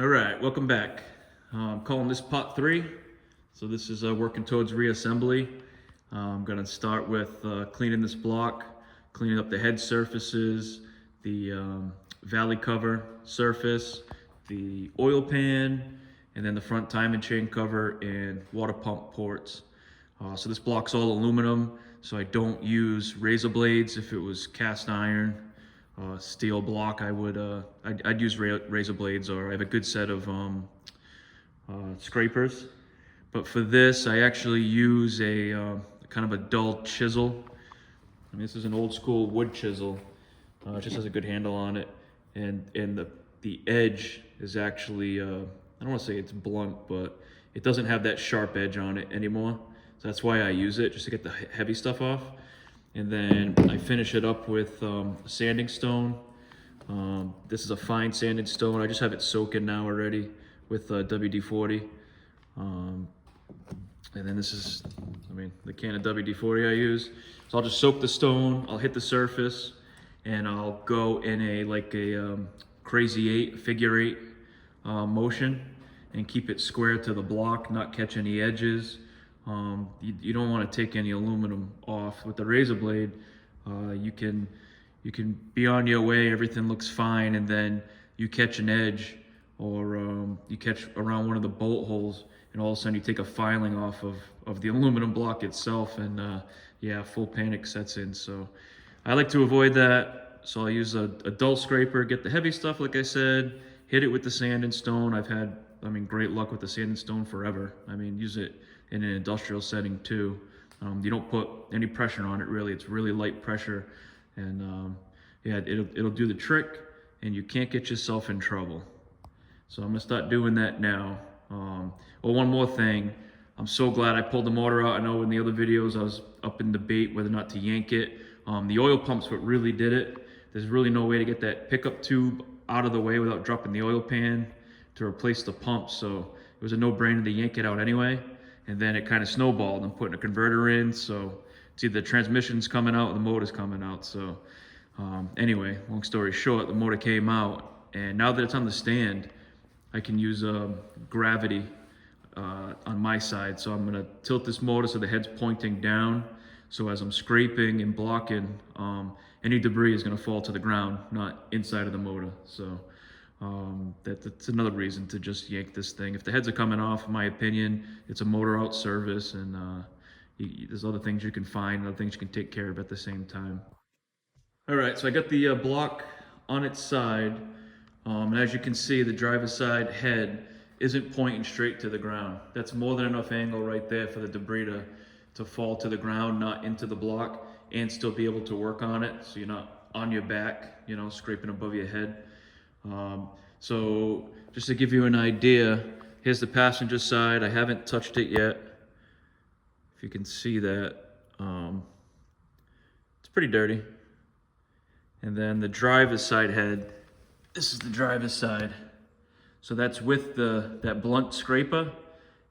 All right, welcome back. I'm calling this part 3. So this is working towards reassembly. I'm gonna start with cleaning this block, cleaning up the head surfaces, the valley cover surface, the oil pan, and then the front timing chain cover and water pump ports. So this block's all aluminum, so I don't use razor blades. If it was cast iron, steel block, I'd use razor blades, or I have a good set of scrapers. But for this, I actually use a kind of a dull chisel. I mean, this is an old school wood chisel. It just has a good handle on it, and the edge is actually I don't want to say it's blunt, but it doesn't have that sharp edge on it anymore. So that's why I use it, just to get the heavy stuff off. And then I finish it up with sanding stone. This is a fine sanded stone. I just have it soaking now already with WD-40. And then this is, the can of WD-40 I use. So I'll just soak the stone, I'll hit the surface, and I'll go in a crazy 8, figure 8 motion, and keep it square to the block, not catch any edges. You don't want to take any aluminum off. With the razor blade, you can be on your way, everything looks fine, and then you catch an edge, or you catch around one of the bolt holes, and all of a sudden you take a filing off of the aluminum block itself, and yeah, full panic sets in. So I like to avoid that. So I use a dull scraper, get the heavy stuff, like I said, hit it with the sand and stone. I've had, great luck with the sand and stone forever. Use it in an industrial setting too. You don't put any pressure on it really. It's really light pressure, and yeah, it'll do the trick, and you can't get yourself in trouble. So I'm gonna start doing that now. Oh, one more thing. I'm so glad I pulled the motor out. I know in the other videos I was up in debate whether or not to yank it. The oil pump's what really did it. There's really no way to get that pickup tube out of the way without dropping the oil pan to replace the pump. So it was a no-brainer to yank it out anyway. And then it kind of snowballed. I'm putting a converter in, so it's either the transmission's coming out or the motor's coming out. So anyway, long story short, the motor came out, and now that it's on the stand, I can use gravity on my side. So I'm gonna tilt this motor so the head's pointing down. So as I'm scraping and blocking, any debris is gonna fall to the ground, not inside of the motor. So that's another reason to just yank this thing. If the heads are coming off, in my opinion, it's a motor out service, and there's other things you can find, other things you can take care of at the same time. All right, so I got the block on its side, and as you can see, the driver's side head isn't pointing straight to the ground. That's more than enough angle right there for the debris to fall to the ground, not into the block, and still be able to work on it, so you're not on your back, scraping above your head. So just to give you an idea, here's the passenger side. I haven't touched it yet. If you can see that, it's pretty dirty. And then the driver's side head, this is the driver's side. So that's with that blunt scraper,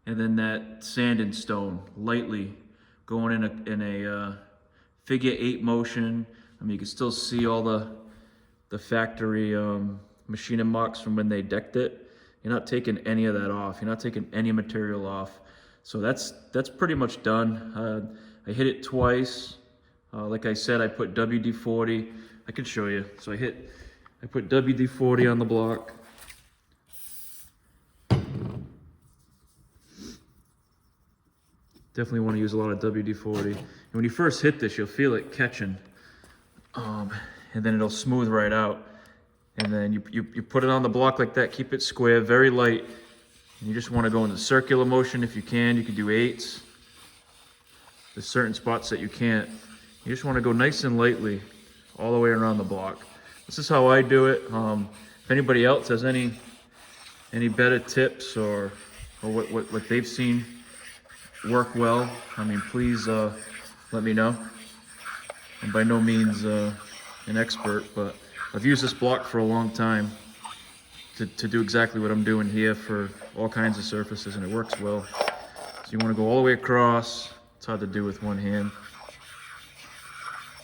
and then that sand and stone, lightly going in a figure 8 motion. You can still see all the factory machining marks from when they decked it. You're not taking any of that off. You're not taking any material off. So that's pretty much done. I hit it twice. Like I said, I put WD-40. I can show you. So I put WD-40 on the block. Definitely want to use a lot of WD-40. And when you first hit this, you'll feel it catching. And then it'll smooth right out. And then you put it on the block like that, keep it square, very light. And you just want to go in the circular motion if you can. You can do 8s. There's certain spots that you can't. You just want to go nice and lightly all the way around the block. This is how I do it. If anybody else has any better tips or what they've seen work well, please let me know. I'm by no means an expert, but I've used this block for a long time to do exactly what I'm doing here for all kinds of surfaces, and it works well. So you want to go all the way across. It's hard to do with one hand.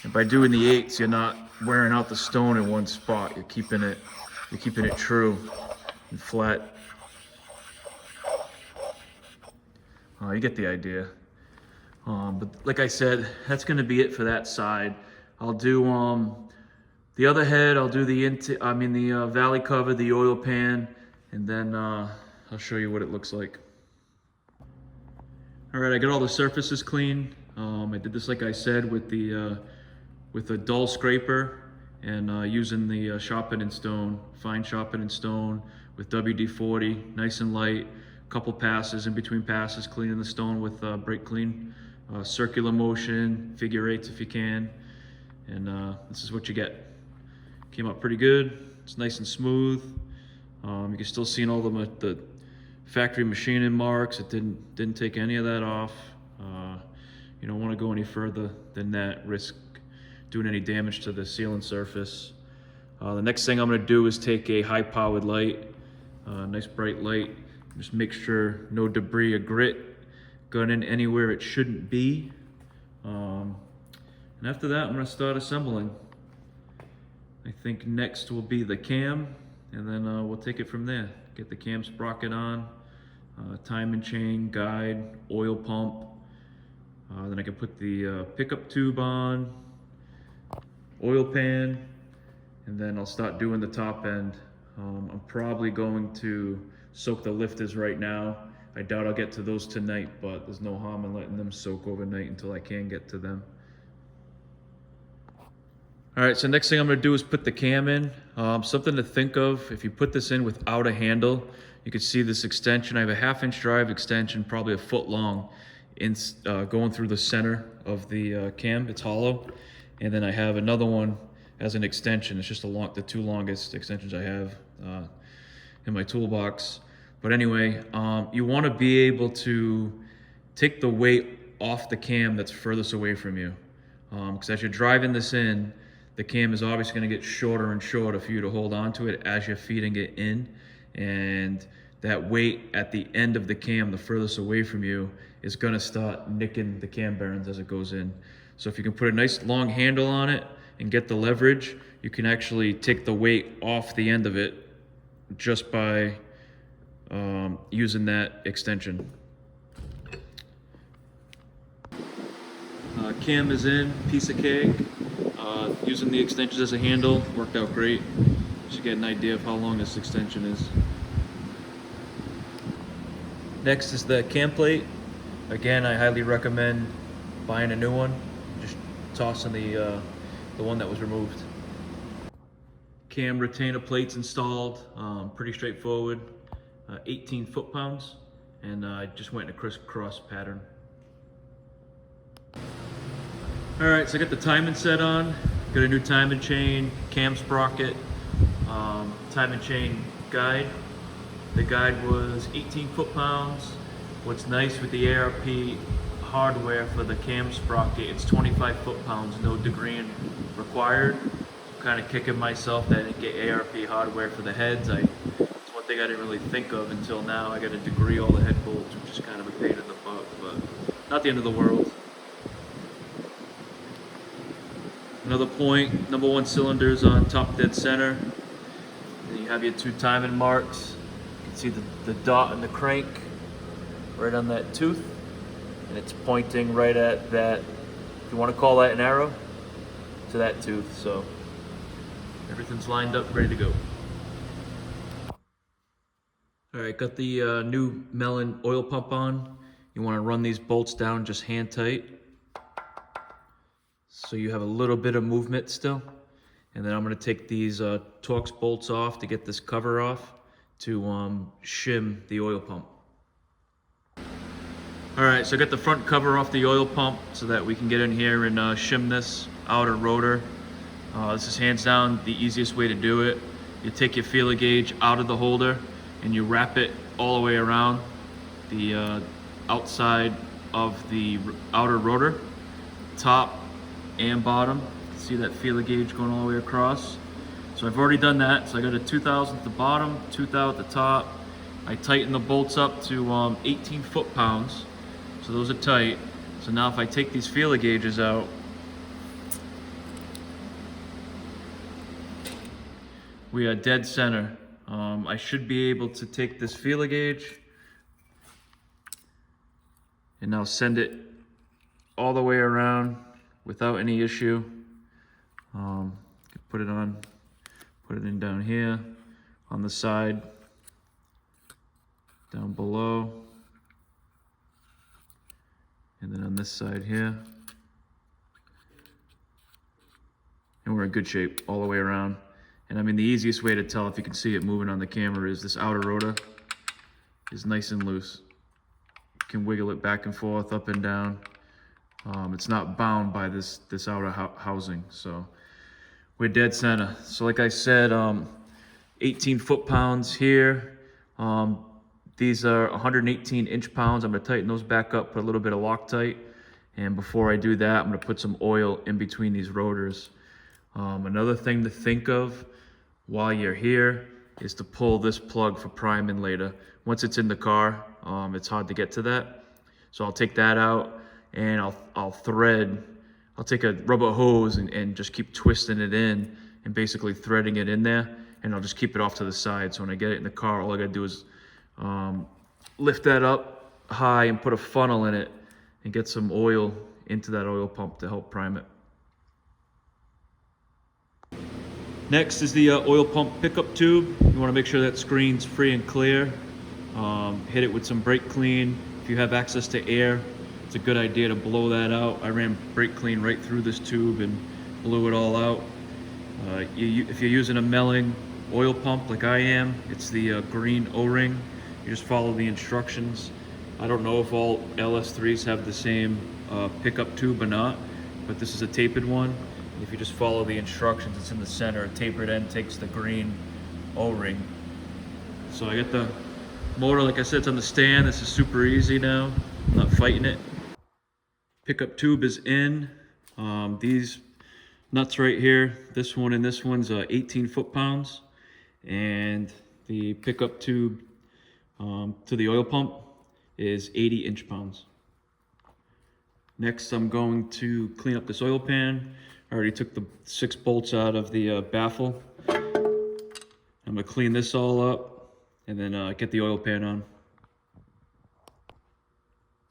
And by doing the 8s, you're not wearing out the stone in one spot. You're keeping it true. and flat. You get the idea. But like I said, that's gonna be it for that side. I'll do the other head, I'll do the valley cover, the oil pan, and then I'll show you what it looks like. All right, I got all the surfaces clean. I did this, like I said, with a dull scraper and using the sharpen and stone, fine sharpen and stone with WD-40, nice and light. Couple passes, in between passes, cleaning the stone with brake clean, circular motion, figure eights if you can, and this is what you get. Came out pretty good. It's nice and smooth. You can still see all the factory machining marks. It didn't take any of that off. You don't want to go any further than that, risk doing any damage to the sealant surface. The next thing I'm going to do is take a high-powered light, nice bright light. Just make sure no debris or grit got in anywhere it shouldn't be. And after that, I'm going to start assembling. I think next will be the cam, and then we'll take it from there. Get the cam sprocket on, timing chain, guide, oil pump. Then I can put the pickup tube on, oil pan, and then I'll start doing the top end. I'm probably going to soak the lifters right now. I doubt I'll get to those tonight, but there's no harm in letting them soak overnight until I can get to them. All right, so next thing I'm gonna do is put the cam in. Something to think of, if you put this in without a handle, you can see this extension. I have a 1/2-inch drive extension, probably a foot long, going through the center of the cam. It's hollow. And then I have another one as an extension. It's just the two longest extensions I have in my toolbox. But anyway, you want to be able to take the weight off the cam that's furthest away from you. Because as you're driving this in, the cam is obviously going to get shorter and shorter for you to hold on to it as you're feeding it in. And that weight at the end of the cam, the furthest away from you, is going to start nicking the cam bearings as it goes in. So if you can put a nice long handle on it and get the leverage, you can actually take the weight off the end of it just by using that extension. Cam is in, piece of cake. Using the extensions as a handle worked out great. Just get an idea of how long this extension is. Next is the cam plate. Again, I highly recommend buying a new one. Just tossing the one that was removed. Cam retainer plates installed, pretty straightforward. 18 foot-pounds, and I just went in a crisscross pattern. All right, so I got the timing set on. Got a new timing chain, cam sprocket, timing chain guide. The guide was 18 foot-pounds. What's nice with the ARP hardware for the cam sprocket, it's 25 foot-pounds, no degreeing required. I'm kind of kicking myself that I didn't get ARP hardware for the heads. It's one thing I didn't really think of until now. I got to degree all the head bolts, which is kind of a pain in the butt, but not the end of the world. Another point, number one cylinders on top dead center. Then you have your two timing marks. You can see the dot and the crank right on that tooth. And it's pointing right at that, if you want to call that an arrow, to that tooth. So everything's lined up, ready to go. All right, got the new Melon oil pump on. You want to run these bolts down just hand tight, so you have a little bit of movement still. And then I'm going to take these Torx bolts off to get this cover off to shim the oil pump. All right, so I got the front cover off the oil pump so that we can get in here and shim this outer rotor. This is hands down the easiest way to do it. You take your feeler gauge out of the holder and you wrap it all the way around the outside of the outer rotor, top and bottom. You can see that feeler gauge going all the way across. So I've already done that. So I got a 2/1000 at the bottom, 2/1000 at the top. I tighten the bolts up to 18 foot-pounds. So those are tight. So now if I take these feeler gauges out, we are dead center I should be able to take this feeler gauge and now send it all the way around without any issue. Put it on, put it in down here, on the side, down below, and then on this side here. And we're in good shape all the way around. And I mean, the easiest way to tell, if you can see it moving on the camera, is this outer rotor is nice and loose. You can wiggle it back and forth, up and down. It's not bound by this outer housing, so we're dead center. So like I said, 18 foot-pounds here. These are 118 inch-pounds. I'm gonna tighten those back up, put a little bit of Loctite. And before I do that, I'm gonna put some oil in between these rotors. Another thing to think of while you're here is to pull this plug for priming later. Once it's in the car, it's hard to get to that. So I'll take that out and I'll take a rubber hose and just keep twisting it in and basically threading it in there, and I'll just keep it off to the side. So when I get it in the car, all I gotta do is lift that up high and put a funnel in it and get some oil into that oil pump to help prime it. Next is the oil pump pickup tube. You want to make sure that screen's free and clear. Hit it with some brake clean. If you have access to air, it's a good idea to blow that out. I ran brake clean right through this tube and blew it all out. If you're using a Melling oil pump like I am, it's the green O-ring. You just follow the instructions. I don't know if all LS3s have the same pickup tube or not, but this is a tapered one. If you just follow the instructions, it's in the center. A tapered end takes the green O-ring. So I got the motor, like I said, it's on the stand. This is super easy now. I'm not fighting it. Pickup tube is in. These nuts right here, this one and this one's 18 foot-pounds. And the pickup tube to the oil pump is 80 inch-pounds. Next, I'm going to clean up this oil pan. I already took the 6 bolts out of the baffle. I'm gonna clean this all up and then get the oil pan on.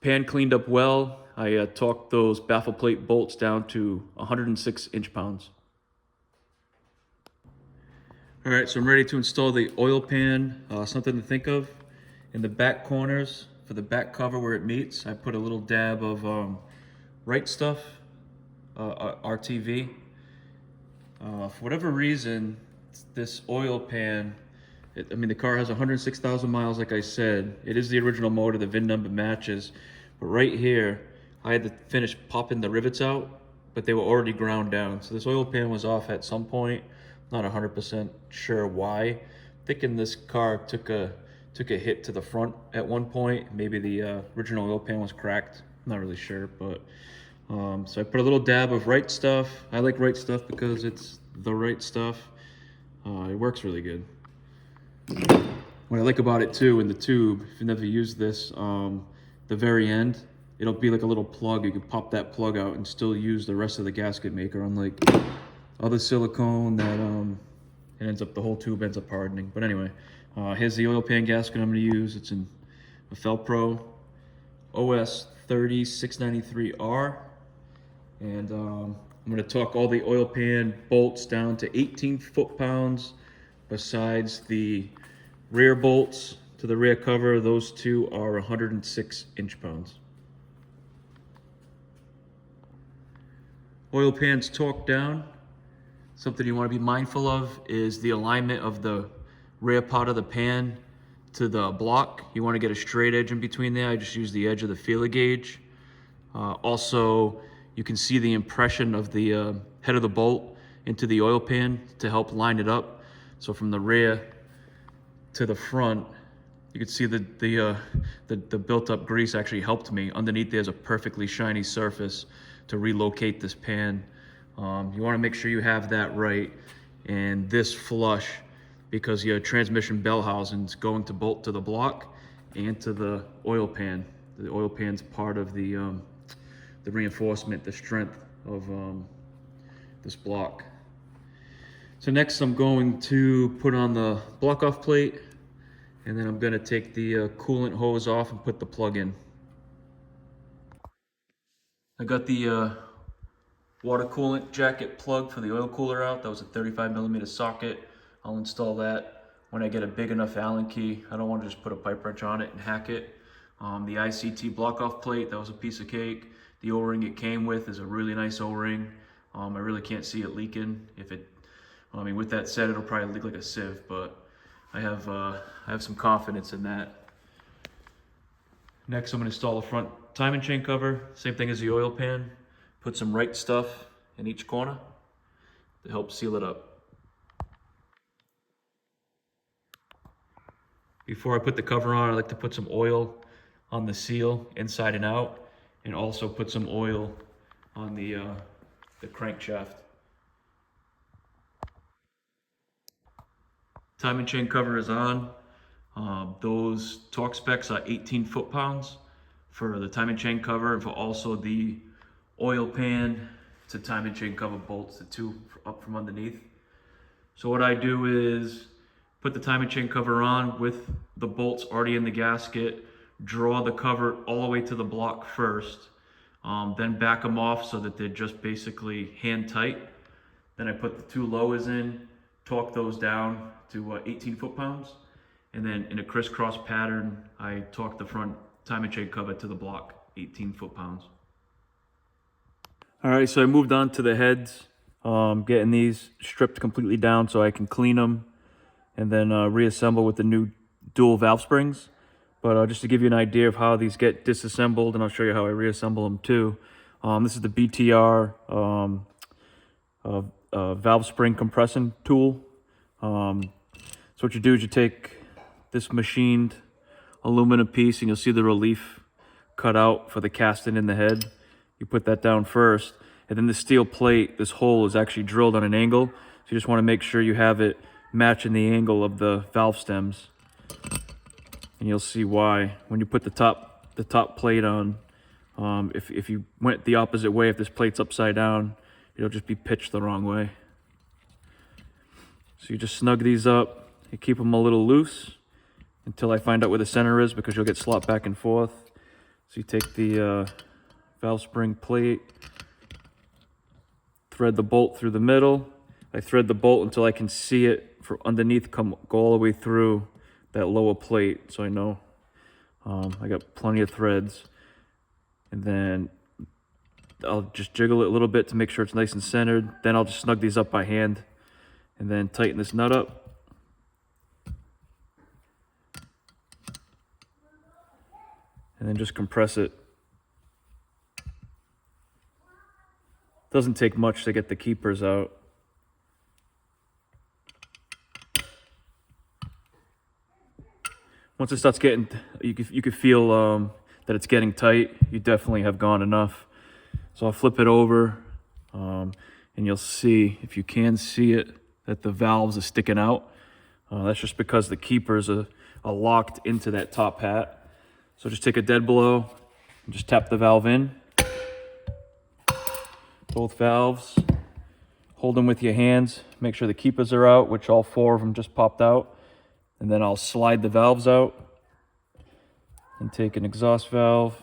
Pan cleaned up well. I torqued those baffle plate bolts down to 106 inch-pounds. All right, so I'm ready to install the oil pan. Something to think of, in the back corners, for the back cover where it meets, I put a little dab of Right Stuff, RTV. For whatever reason, this oil pan, I mean, the car has 106,000 miles, like I said. It is the original motor, the VIN number matches. But right here, I had to finish popping the rivets out, but they were already ground down. So this oil pan was off at some point. Not 100% sure why. Thinking this car took a hit to the front at one point. Maybe the original oil pan was cracked. Not really sure, but so I put a little dab of Right Stuff. I like Right Stuff because it's the right stuff. It works really good. What I like about it too, in the tube, if you never used this, the very end, it'll be like a little plug. You can pop that plug out and still use the rest of the gasket maker, unlike other silicone that it ends up, the whole tube ends up hardening. But anyway, here's the oil pan gasket I'm going to use. It's in a Felpro OS 30693R. And I'm going to torque all the oil pan bolts down to 18 foot-pounds. Besides the rear bolts to the rear cover, those two are 106 inch-pounds. Oil pan's torqued down. Something you want to be mindful of is the alignment of the rear part of the pan to the block. You want to get a straight edge in between there. I just use the edge of the feeler gauge. Also, you can see the impression of the head of the bolt into the oil pan to help line it up. So from the rear to the front, you can see the built-up grease actually helped me. Underneath there's a perfectly shiny surface to relocate this pan. You want to make sure you have that right and this flush, because your transmission bell housing's going to bolt to the block and to the oil pan. The oil pan's part of the reinforcement, the strength of this block. So next I'm going to put on the block off plate, and then I'm going to take the coolant hose off and put the plug in. I got the water coolant jacket plug for the oil cooler out. That was a 35mm socket. I'll install that when I get a big enough Allen key. I don't want to just put a pipe wrench on it and hack it. The ICT block off plate, that was a piece of cake. The O-ring it came with is a really nice O-ring. I really can't see it leaking. I mean, with that said, it'll probably leak like a sieve, but I have some confidence in that. Next, I'm going to install the front timing chain cover. Same thing as the oil pan. Put some right stuff in each corner to help seal it up. Before I put the cover on, I like to put some oil on the seal inside and out, and also put some oil on the crankshaft. Timing chain cover is on. Those torque specs are 18 foot-pounds for the timing chain cover, and for also the oil pan to timing chain cover bolts, the two up from underneath. So what I do is put the timing chain cover on with the bolts already in the gasket, draw the cover all the way to the block first, then back them off so that they're just basically hand tight. Then I put the two lowers in, torque those down to 18 foot-pounds, and then in a crisscross pattern, I torque the front timing chain cover to the block, 18 foot-pounds. All right, so I moved on to the heads, getting these stripped completely down so I can clean them and then reassemble with the new dual valve springs. But just to give you an idea of how these get disassembled, and I'll show you how I reassemble them too. This is the BTR valve spring compression tool. So what you do is you take this machined aluminum piece, and you'll see the relief cut out for the casting in the head. You put that down first, and then the steel plate, this hole is actually drilled on an angle. So you just want to make sure you have it matching the angle of the valve stems. And you'll see why when you put the top plate on. If you went the opposite way, if this plate's upside down, it'll just be pitched the wrong way. So you just snug these up, you keep them a little loose until I find out where the center is, because you'll get slopped back and forth. So you take the valve spring plate, thread the bolt through the middle. I thread the bolt until I can see it from underneath go all the way through that lower plate, so I know I got plenty of threads. And then I'll just jiggle it a little bit to make sure it's nice and centered. Then I'll just snug these up by hand and then tighten this nut up. And then just compress it. Doesn't take much to get the keepers out. Once it starts getting, you could feel that it's getting tight. You definitely have gone enough. So I'll flip it over, and you'll see, if you can see it, that the valves are sticking out. That's just because the keepers are locked into that top hat. So just take a dead blow and just tap the valve in. Both valves. Hold them with your hands. Make sure the keepers are out, which all four of them just popped out. And then I'll slide the valves out and take an exhaust valve.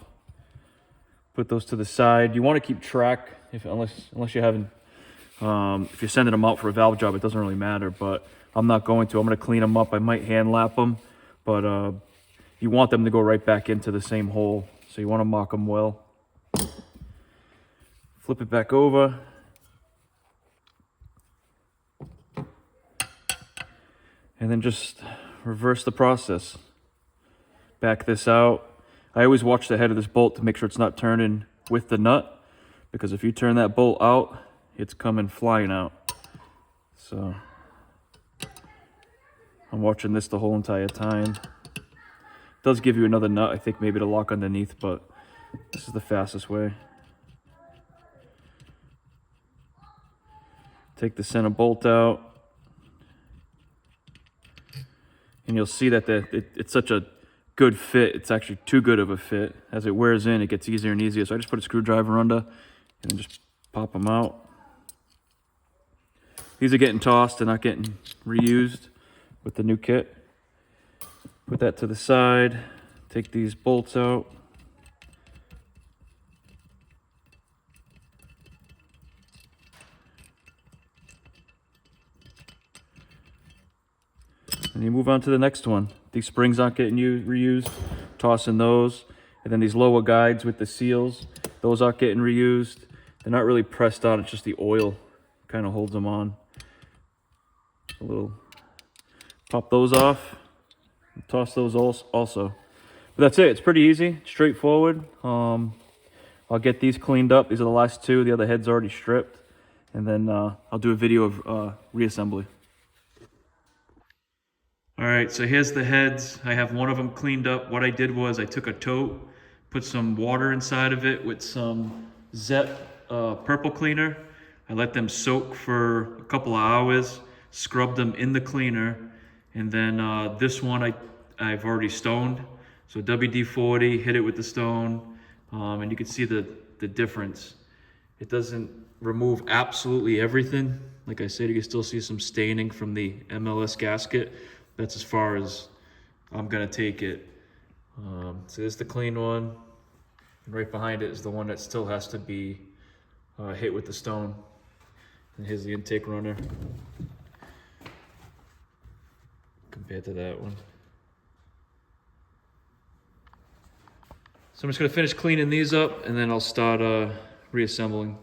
Put those to the side. You want to keep track, unless you haven't, if you're sending them out for a valve job, it doesn't really matter, but I'm not going to. I'm going to clean them up. I might hand lap them, but you want them to go right back into the same hole. So you want to mock them well. Flip it back over. And then just reverse the process. Back this out. I always watch the head of this bolt to make sure it's not turning with the nut, because if you turn that bolt out, it's coming flying out. So I'm watching this the whole entire time. It does give you another nut, I think, maybe to lock underneath, but this is the fastest way. Take the center bolt out. And you'll see that it's such a good fit. It's actually too good of a fit. As it wears in, it gets easier and easier. So I just put a screwdriver under and then just pop them out. These are getting tossed, they're not getting reused with the new kit. Put that to the side, take these bolts out. And you move on to the next one. These springs aren't getting reused, tossing those. And then these lower guides with the seals, those aren't getting reused. They're not really pressed on, it's just the oil kind of holds them on. A little, pop those off, toss those also. But that's it, it's pretty easy, straightforward. I'll get these cleaned up. These are the last two, the other head's already stripped. And then I'll do a video of reassembly. All right, so here's the heads. I have one of them cleaned up. What I did was I took a tote, put some water inside of it with some Zep purple cleaner. I let them soak for a couple of hours, scrubbed them in the cleaner, and then this one I've already stoned. So WD-40, hit it with the stone, and you can see the difference. It doesn't remove absolutely everything. Like I said, you can still see some staining from the MLS gasket. That's as far as I'm gonna take it. So this is the clean one. And right behind it is the one that still has to be hit with the stone. And here's the intake runner compared to that one. So I'm just gonna finish cleaning these up and then I'll start reassembling.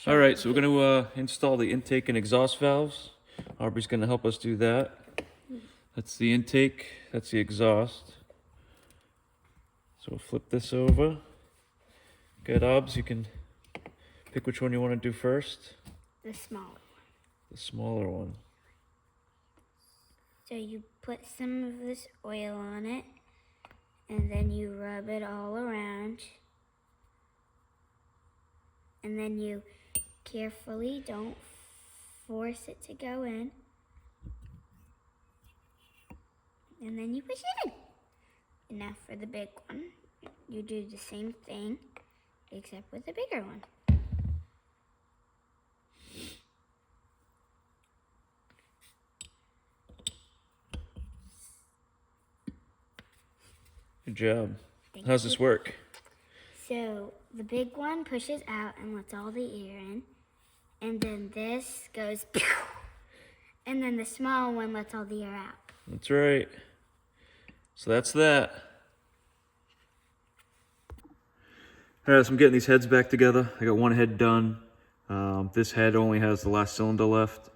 All right, so we're going to install the intake and exhaust valves. Aubrey's going to help us do that. That's the intake, that's the exhaust. So we'll flip this over. Good, Obs, you can pick which one you want to do first. The smaller one. The smaller one. So you put some of this oil on it, and then you rub it all around. And then you carefully, don't force it to go in. And then you push it in. And now for the big one, you do the same thing, except with a bigger one. Good job. How's this work? So the big one pushes out and lets all the air in. And then this goes pew! And then the small one lets all the air out. That's right. So that's that. All right, so I'm getting these heads back together. I got one head done. This head only has the last cylinder left.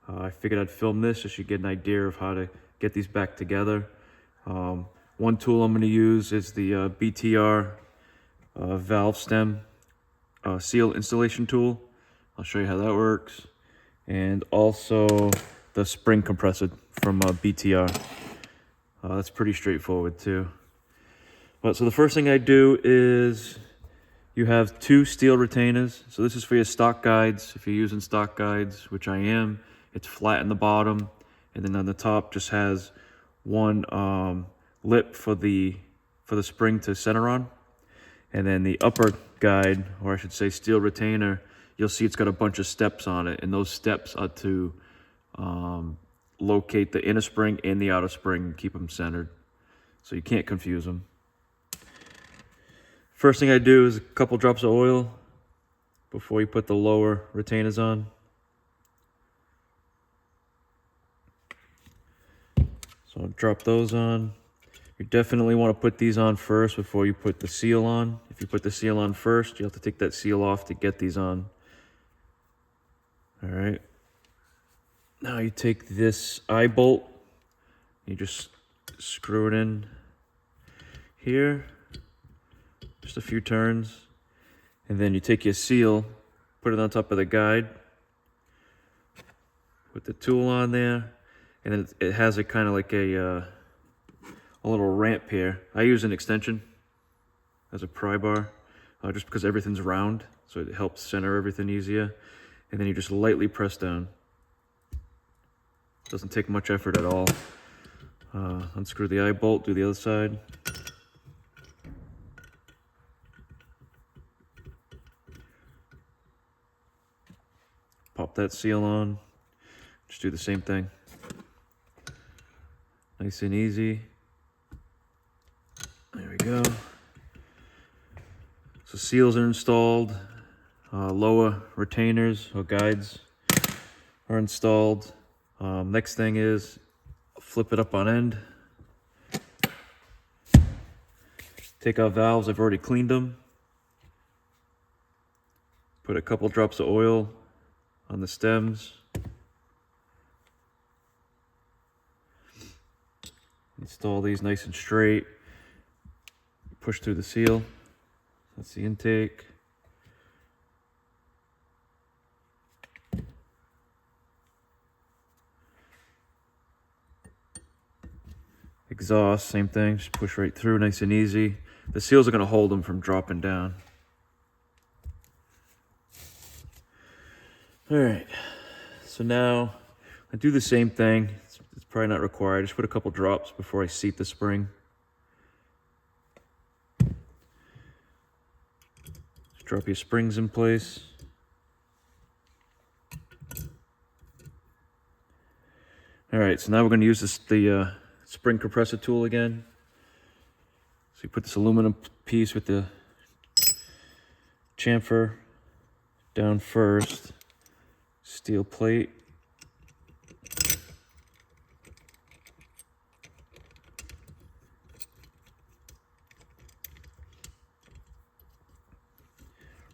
I figured I'd film this just so you get an idea of how to get these back together. One tool I'm going to use is the BTR valve stem seal installation tool. I'll show you how that works. And also the spring compressor from BTR. That's pretty straightforward too. But so the first thing I do is you have two steel retainers. So this is for your stock guides. If you're using stock guides, which I am, it's flat in the bottom. And then on the top just has one lip for the spring to center on. And then the upper guide, or I should say steel retainer, you'll see it's got a bunch of steps on it. And those steps are to locate the inner spring and the outer spring and keep them centered. So you can't confuse them. First thing I do is a couple drops of oil before you put the lower retainers on. So I'll drop those on. You definitely want to put these on first before you put the seal on. If you put the seal on first, you have to take that seal off to get these on. All right. Now you take this eye bolt, you just screw it in here, just a few turns, and then you take your seal, put it on top of the guide, put the tool on there, and then it has a kind of like a little ramp here. I use an extension as a pry bar, just because everything's round, so it helps center everything easier. And then you just lightly press down. Doesn't take much effort at all. Unscrew the eye bolt, do the other side. pop that seal on. Just do the same thing. Nice and easy. There we go. So seals are installed. Lower retainers or guides are installed. Next thing is flip it up on end. Take out valves. I've already cleaned them. Put a couple drops of oil on the stems. Install these nice and straight. Push through the seal. That's the intake. Exhaust, same thing, just push right through, nice and easy. The seals are going to hold them from dropping down. All right, so now I do the same thing. It's probably not required. Just put a couple drops before I seat the spring. Just drop your springs in place. All right, so now we're going to use the spring compressor tool again. So you put this aluminum piece with the chamfer down first. Steel plate.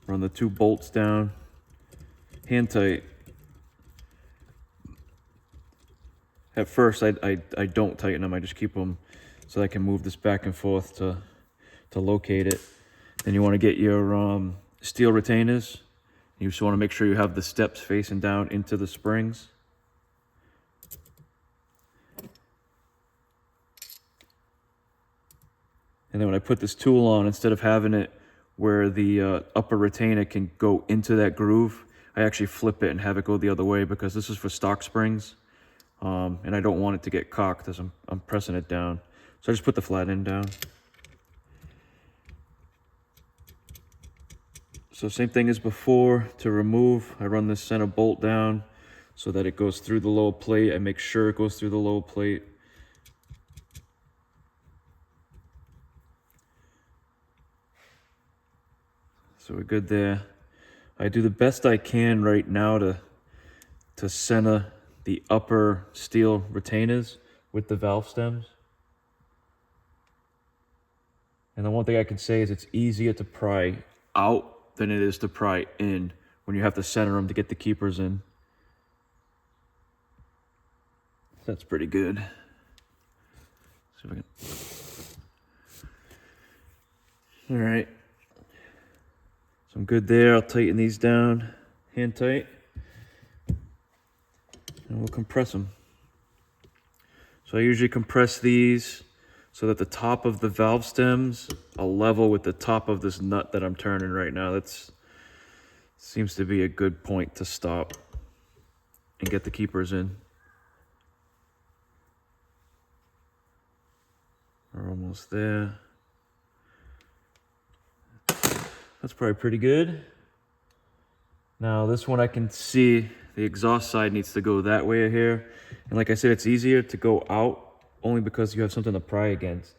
Run the 2 bolts down. Hand tight. At first, I don't tighten them. I just keep them so I can move this back and forth to locate it. Then you want to get your steel retainers. You just want to make sure you have the steps facing down into the springs. And then when I put this tool on, instead of having it where the upper retainer can go into that groove, I actually flip it and have it go the other way because this is for stock springs. And I don't want it to get cocked as I'm pressing it down. So I just put the flat end down. So same thing as before. To remove, I run this center bolt down so that it goes through the lower plate. I make sure it goes through the lower plate. So we're good there. I do the best I can right now to center the upper steel retainers with the valve stems. And the one thing I can say is it's easier to pry out than it is to pry in when you have to center them to get the keepers in. That's pretty good. See if I can. All right. So I'm good there. I'll tighten these down, hand tight, and we'll compress them. So I usually compress these so that the top of the valve stems are level with the top of this nut that I'm turning right now. That seems to be a good point to stop and get the keepers in. We're almost there. That's probably pretty good. Now this one I can see the exhaust side needs to go that way here. And like I said, it's easier to go out only because you have something to pry against.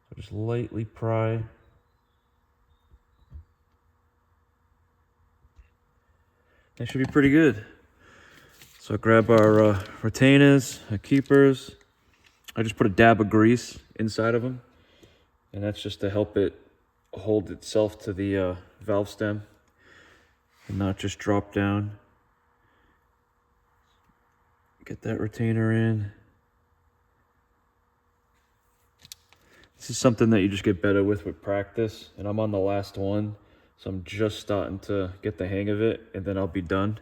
So just lightly pry. That should be pretty good. So grab our retainers, our keepers. I just put a dab of grease inside of them. And that's just to help it hold itself to the valve stem and not just drop down. Get that retainer in. This is something that you just get better with practice, and I'm on the last one, so I'm just starting to get the hang of it, and then I'll be done.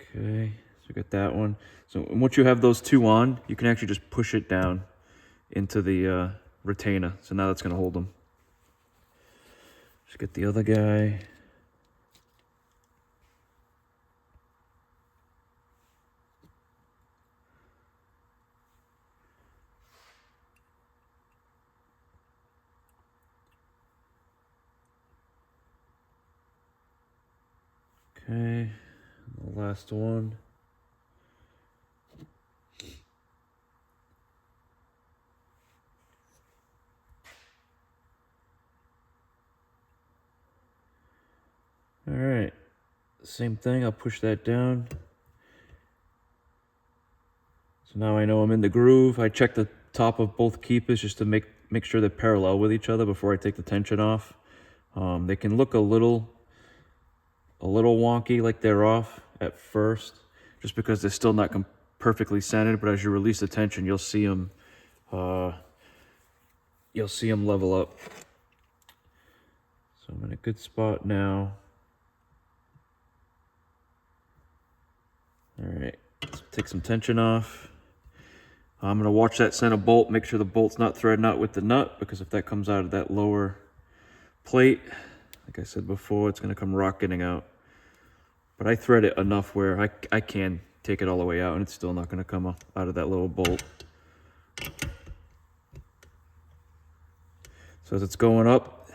Okay, so we got that one. So once you have those 2 on, you can actually just push it down into the retainer. So now that's going to hold them. Just get the other guy. Okay, the last one. All right, same thing, I'll push that down. So now I know I'm in the groove. I check the top of both keepers just to make sure they're parallel with each other before I take the tension off. They can look a little wonky, like they're off at first, just because they're still not perfectly centered. But as you release the tension, you'll see them level up. So I'm in a good spot now. All right, let's take some tension off. I'm gonna watch that center bolt, make sure the bolt's not threading out with the nut, because if that comes out of that lower plate, like I said before, it's gonna come rocketing out. But I thread it enough where I can take it all the way out and it's still not gonna come out of that little bolt. So as it's going up,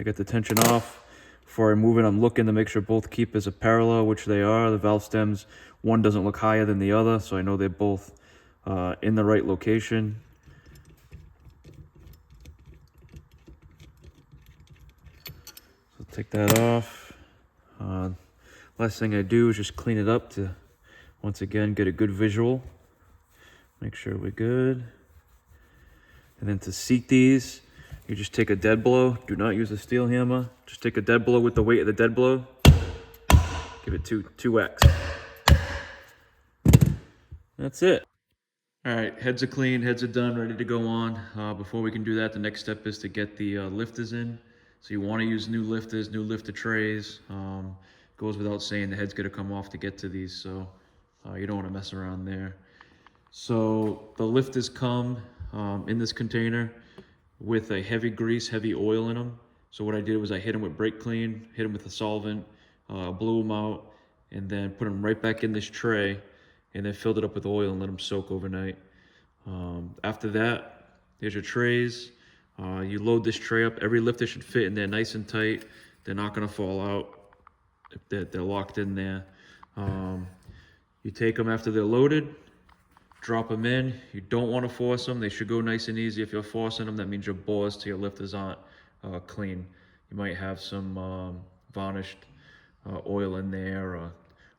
I get the tension off. Before I move it, I'm looking to make sure both keepers are parallel, which they are. The valve stems, one doesn't look higher than the other, so I know they're both in the right location. So take that off. Last thing I do is just clean it up to, once again, get a good visual. Make sure we're good. And then to seat these, you just take a dead blow. Do not use a steel hammer. Just take a dead blow with the weight of the dead blow. Give it 2x. That's it. All right, heads are clean, heads are done, ready to go on. Before we can do that, the next step is to get the lifters in. So you want to use new lifters, new lifter trays. Goes without saying, the head's going to come off to get to these, so you don't want to mess around there. So the lifters come in this container with a heavy grease, heavy oil in them. So what I did was I hit them with brake clean, hit them with a solvent, blew them out, and then put them right back in this tray, and then filled it up with oil and let them soak overnight. After that, there's your trays. You load this tray up. Every lifter should fit in there nice and tight. They're not gonna fall out if they're locked in there. You take them after they're loaded, drop them in. You don't want to force them. They should go nice and easy. If you're forcing them, that means your bores to your lifters aren't clean. You might have some varnished oil in there or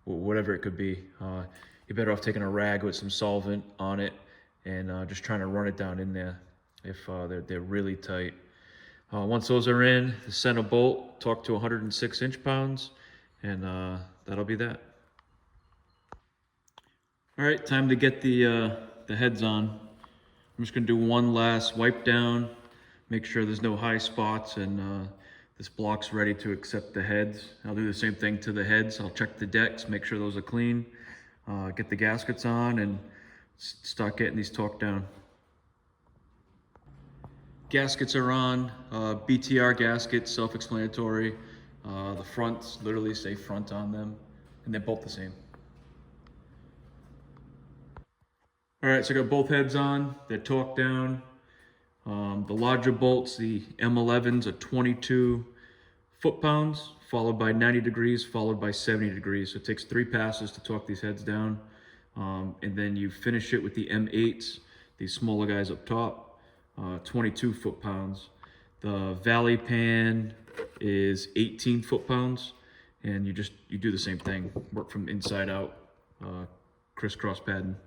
whatever it could be. You're better off taking a rag with some solvent on it and just trying to run it down in there if they're really tight. Once those are in, the center bolt, torque to 106 inch-pounds, and that'll be that. All right, time to get the heads on. I'm just gonna do one last wipe down, make sure there's no high spots, and this block's ready to accept the heads. I'll do the same thing to the heads. I'll check the decks, make sure those are clean, get the gaskets on, and start getting these torqued down. Gaskets are on, BTR gaskets, self-explanatory. The fronts literally say front on them, and they're both the same. All right, so I got both heads on, they're torqued down. The larger bolts, the M11s, are 22 foot-pounds, followed by 90 degrees, followed by 70 degrees. So it takes 3 passes to torque these heads down. And then you finish it with the M8s, these smaller guys up top, 22 foot-pounds. The Valley pan is 18 foot-pounds, and you do the same thing, work from inside out, crisscross padding.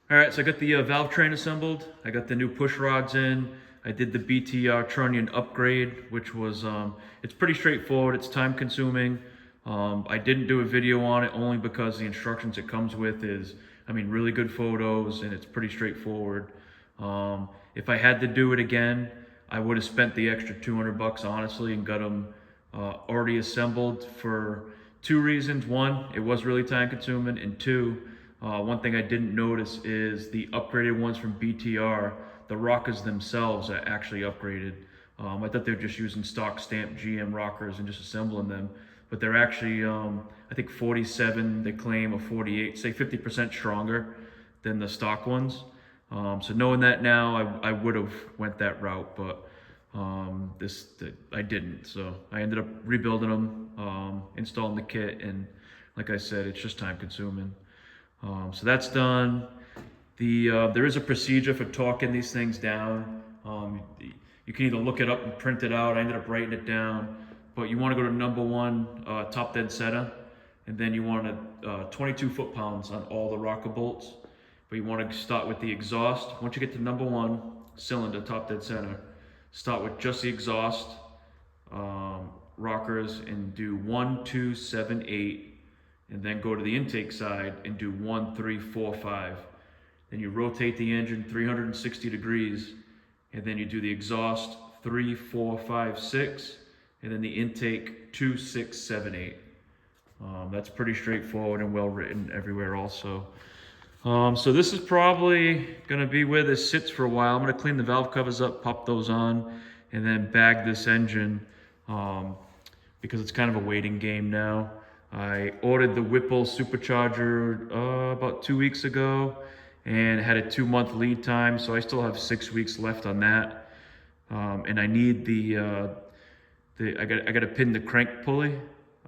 All right, so I got the valve train assembled. I got the new push rods in. I did the BTR trunnion upgrade, which was, it's pretty straightforward. It's time consuming. I didn't do a video on it only because the instructions it comes with is, really good photos, and it's pretty straightforward. If I had to do it again, I would have spent the extra 200 bucks, honestly, and got them already assembled for 2 reasons. 1, it was really time consuming, and 2, one thing I didn't notice is the upgraded ones from BTR, the rockers themselves are actually upgraded. I thought they were just using stock stamp GM rockers and just assembling them, but they're actually, I think 47, they claim, or 48, say 50% stronger than the stock ones. So knowing that now, I would have went that route, but I didn't, so I ended up rebuilding them, installing the kit, and like I said, it's just time consuming. So that's done. There is a procedure for torquing these things down. You can either look it up and print it out. I ended up writing it down, but you want to go to number 1, top dead center, and then you want 22 foot-pounds on all the rocker bolts. But you want to start with the exhaust. Once you get to number 1 cylinder, top dead center, start with just the exhaust rockers and do 1, 2, 7, 8, and then go to the intake side and do 1, 3, 4, 5. Then you rotate the engine 360 degrees, and then you do the exhaust 3, 4, 5, 6, and then the intake 2, 6, 7, 8. That's pretty straightforward and well written everywhere also. So this is probably gonna be where this sits for a while. I'm gonna clean the valve covers up, pop those on, and then bag this engine because it's kind of a waiting game now. I ordered the Whipple supercharger about 2 weeks ago and had a 2-month lead time, so I still have 6 weeks left on that. And I need I gotta pin the crank pulley,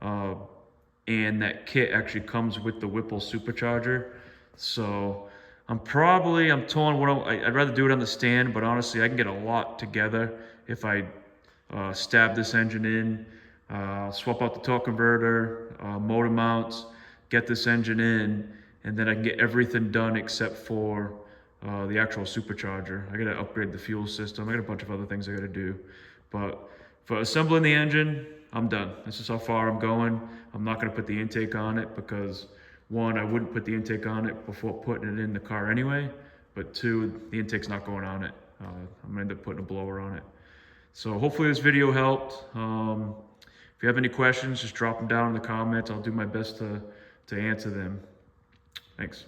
and that kit actually comes with the Whipple supercharger. So I'm torn. I'd rather do it on the stand, but honestly, I can get a lot together if I stab this engine in, swap out the torque converter, motor mounts, get this engine in, and then I can get everything done except for the actual supercharger. I gotta upgrade the fuel system. I got a bunch of other things I gotta do, but for assembling the engine, I'm done. This is how far I'm going. I'm not gonna put the intake on it because 1, I wouldn't put the intake on it before putting it in the car anyway, but 2, the intake's not going on it. I'm gonna end up putting a blower on it. So hopefully this video helped. If you have any questions, just drop them down in the comments. I'll do my best to answer them. Thanks.